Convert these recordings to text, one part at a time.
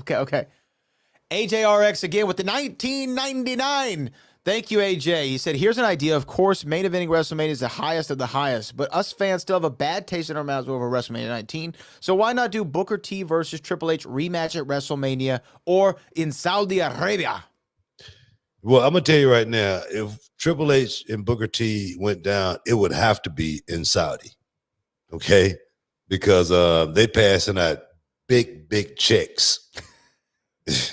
Okay. AJRX again with the 1999. Thank you, AJ. He said, here's an idea. Of course, main eventing WrestleMania is the highest of the highest, but us fans still have a bad taste in our mouths over WrestleMania 19. So why not do Booker T versus Triple H rematch at WrestleMania or in Saudi Arabia? Well, I'm going to tell you right now, if Triple H and Booker T went down, it would have to be in Saudi, okay? Because they passing out big checks.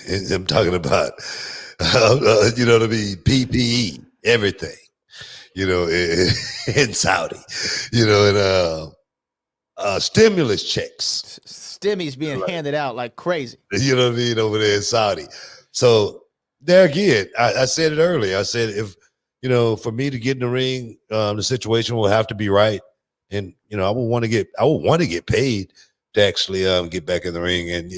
And I'm talking about, you know what I mean, PPE, everything, you know, in Saudi, you know, and stimulus checks. Stimmy's being handed out like crazy. You know what I mean, over there in Saudi. So there again, I said it earlier. I said, if, you know, for me to get in the ring, the situation will have to be right. And, you know, I would want to get paid to actually get back in the ring. And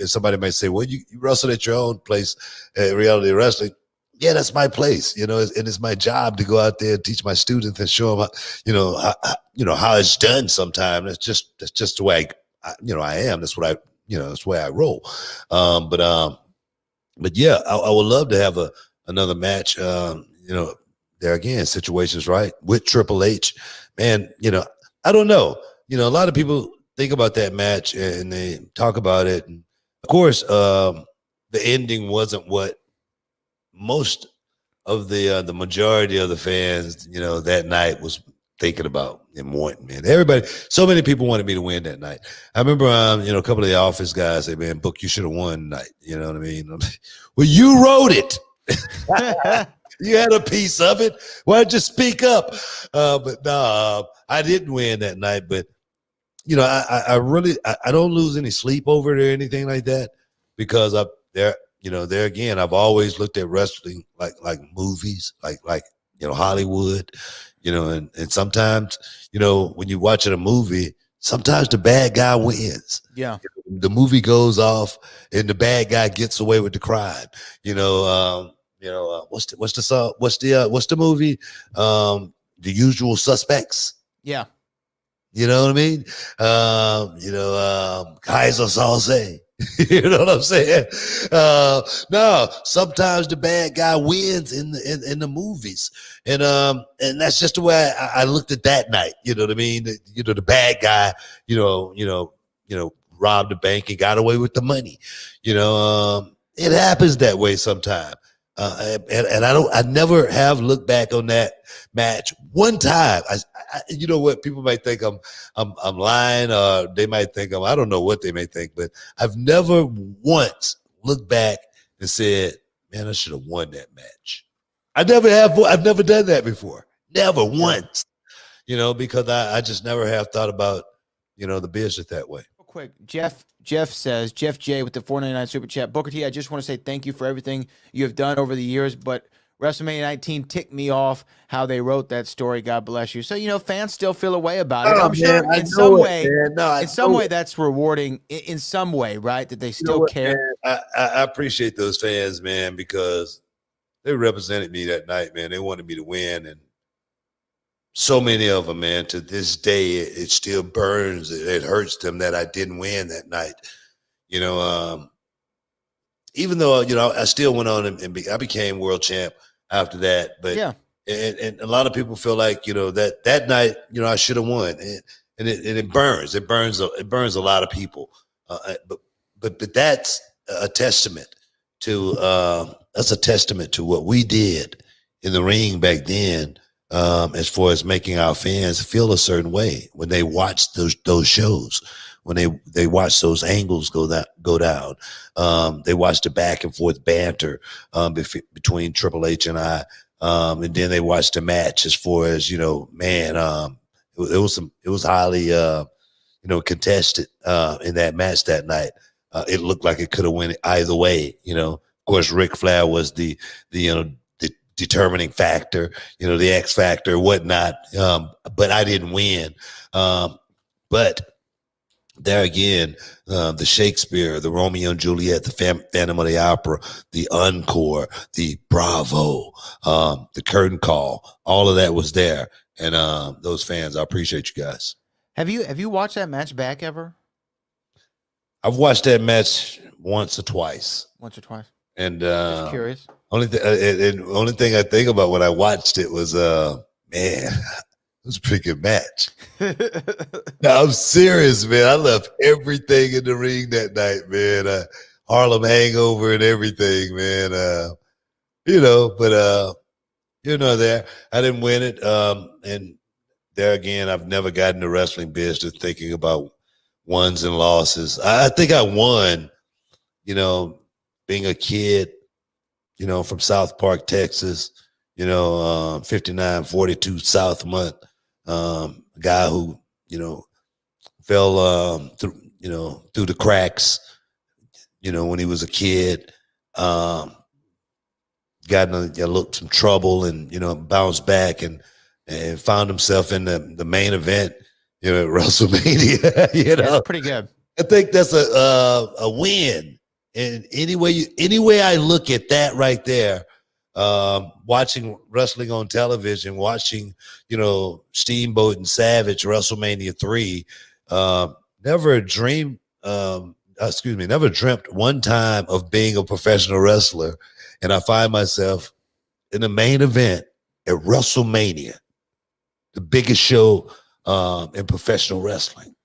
somebody might say, well, you wrestle at your own place at Reality Wrestling. Yeah, that's my place, you know, and it's my job to go out there and teach my students and show them, how it's done. Sometimes that's just the way I am. That's what that's the way I roll. But yeah, I would love to have another match. There again, situations right with Triple H, man. I don't know. A lot of people think about that match and they talk about it. And of course, the ending wasn't what most of the majority of the fans, that night was thinking about and wanting, man. Everybody, so many people wanted me to win that night. I remember, a couple of the office guys say, man, Book, you should have won tonight. You know what I mean? Well, you wrote it. You had a piece of it. Why don't you speak up? But no, I didn't win that night. But, I really don't lose any sleep over it or anything like that, because there again, I've always looked at wrestling like movies, like Hollywood, and sometimes, when you're watching a movie, sometimes the bad guy wins. Yeah. The movie goes off and the bad guy gets away with the crime. What's the song? What's the movie? The Usual Suspects. Yeah. You know what I mean? Kaiser Salse. You know what I'm saying? No, sometimes the bad guy wins in the movies, and that's just the way I looked at that night. You know what I mean? The bad guy, robbed the bank and got away with the money. It happens that way sometimes. And I never have looked back on that match one time. You know what? People might think I'm lying, or they might think I don't know what they may think, but I've never once looked back and said, man, I should have won that match. I've never done that before. Never once, because I just never have thought about, the business that way. Real quick, Jeff says, Jeff J with the $4.99 super chat. Booker T, I just want to say thank you for everything you have done over the years, but WrestleMania 19 ticked me off how they wrote that story. God bless you. So, fans still feel a way about it. I'm sure in some way that's rewarding in some way, right? That they still care. Man, I appreciate those fans, man, because they represented me that night, man. They wanted me to win, and so many of them, man, to this day, it still burns. It hurts them that I didn't win that night. Even though, I still went on and I became world champ after that. But yeah, and a lot of people feel like, that night, I should have won. And it burns. It burns a lot of people. But that's a testament to what we did in the ring back then. As far as making our fans feel a certain way when they watch those shows, when they watch those angles go down, they watch the back and forth banter between Triple H and I, and then they watch the match. As far as it was highly contested in that match that night. It looked like it could have went either way. Of course, Ric Flair was the determining factor, the X factor, whatnot. But I didn't win. But there again, the Shakespeare, the Romeo and Juliet, the Phantom of the Opera, the Encore, the Bravo, the Curtain Call, all of that was there. And those fans, I appreciate you guys. Have you watched that match back ever? I've watched that match once or twice. Once or twice. And Just curious. Only thing I think about when I watched it was man, it was a pretty good match. No, I'm serious, man. I left everything in the ring that night, man. Harlem Hangover and everything, man. But there. I didn't win it. And there again, I've never gotten the wrestling business thinking about wins and losses. I think I won, being a kid, from South Park, Texas, 5942 South Month, guy who, fell through the cracks, when he was a kid. Got in some trouble and bounced back and found himself in the main event, at WrestleMania. That's pretty good. I think that's a win. And any way I look at that right there, watching wrestling on television, watching Steamboat and Savage WrestleMania 3, never dreamt one time of being a professional wrestler. And I find myself in the main event at WrestleMania, the biggest show in professional wrestling.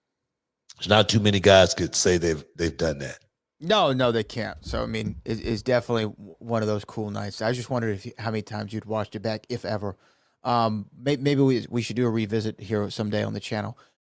There's not too many guys could say they've done that. No, they can't. So I mean, it's definitely one of those cool nights. I just wondered how many times you'd watched it back, if ever. Maybe we should do a revisit here someday on the channel.